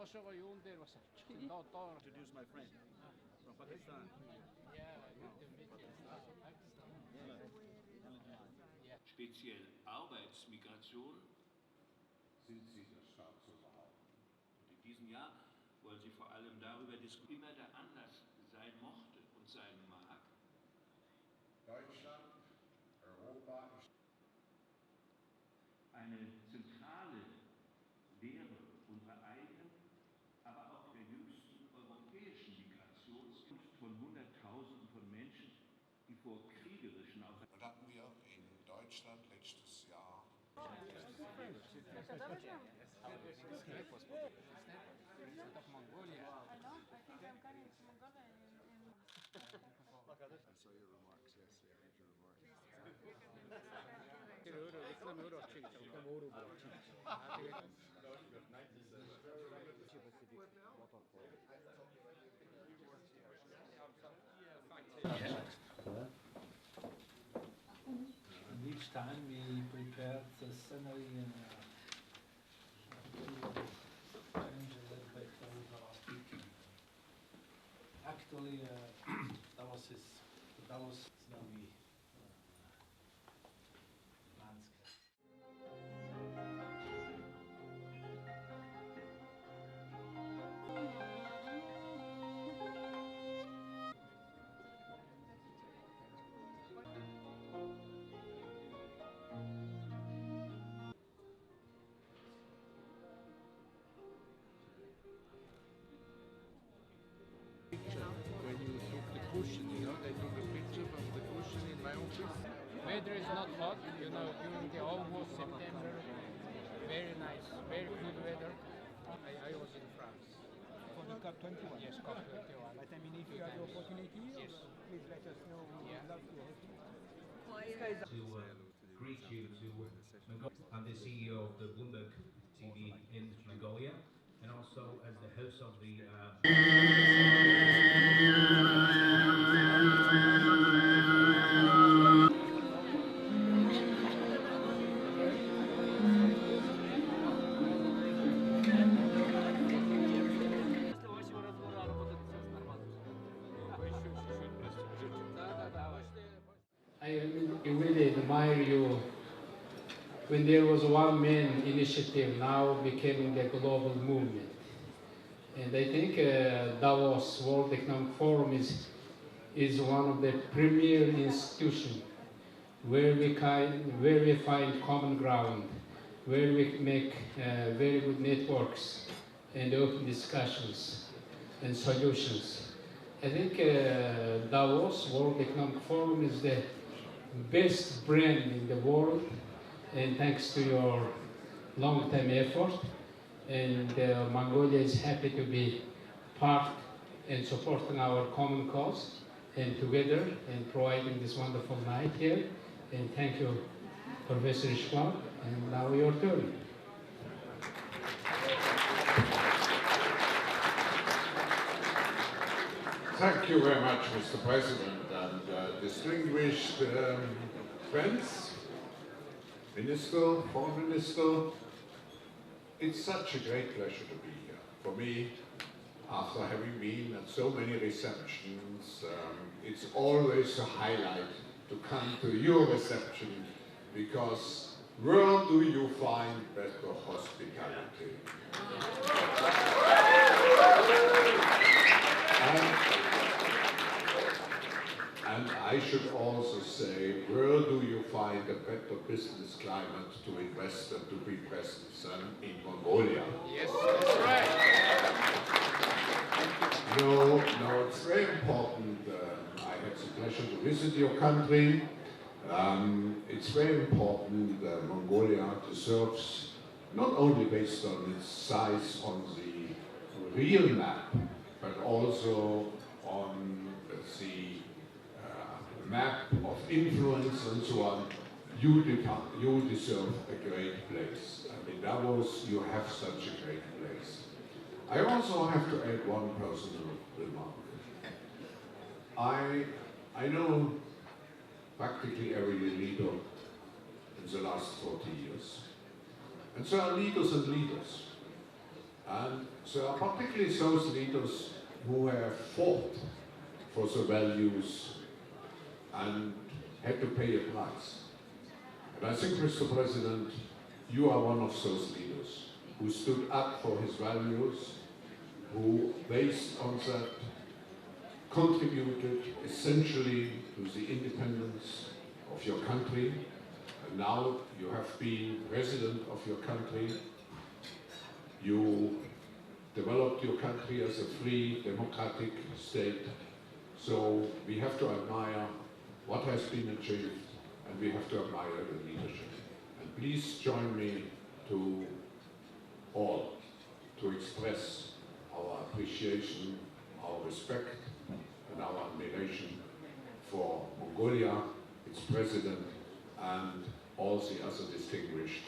Introduce my friend from Pakistan. Speziell Arbeitsmigration sind sicher stark zu behaupten. Und in diesem Jahr wollen Sie vor allem darüber diskutieren, immer der Anlass sein mochte und sein mag. Deutschland, Europa ist Eine zentrale Lehre unserer eigenen, aber auch der jüngsten europäischen Migration von Hunderttausenden von Menschen, die vor kriegerischen und hatten wir in Deutschland letztes Jahr I saw your remarks, yes, I read your remarks. And each time we prepared the scenery and to change a little bit of our speaking. Actually, Davos snowy landscape. When you took the cushion, they took a picture from the cushion in my office. Weather is not hot, during the almost September. Very nice, very good weather. I was in France. For the COP21? Yes, COP21. But I mean, if you have the opportunity, Yes. please let us know. We would love to host you. To greet you to Mongolia. I'm the CEO of the Bloomberg TV in Mongolia, and also as the host of the I really admire you. When there was one man initiative, now becoming a global movement. And I think Davos World Economic Forum is one of the premier institutions where we find common ground, where we make very good networks and open discussions and solutions. I think Davos World Economic Forum is the best brand in the world, and thanks to your long-term effort, and Mongolia is happy to be part and supporting our common cause and together and providing this wonderful night here. And thank you, Professor Ishmael, and now your turn. Thank you very much, Mr. President, and distinguished friends, Minister, Foreign Minister. It's such a great pleasure to be here. For me, after having been at so many receptions, it's always a highlight to come to your reception, because where do you find better hospitality? And I should also say, where do you find a better business climate to invest and to be present than in Mongolia? Yes, that's right. No, it's very important. I had the pleasure to visit your country. It's very important that Mongolia deserves, not only based on its size on the real map, but also on the map of influence and so on. You deserve a great place. And in Davos, you have such a great place. I also have to add one personal remark. I know practically every leader in the last 40 years. And so are leaders and leaders. And there are particularly those leaders who have fought for the values and had to pay a price. And I think, Mr. President, you are one of those leaders who stood up for his values, who, based on that, contributed essentially to the independence of your country. And now you have been president of your country. You developed your country as a free, democratic state. So we have to admire what has been achieved, and we have to admire the leadership. And please join me to all to express our appreciation, our respect, and our admiration for Mongolia, its president, and all the other distinguished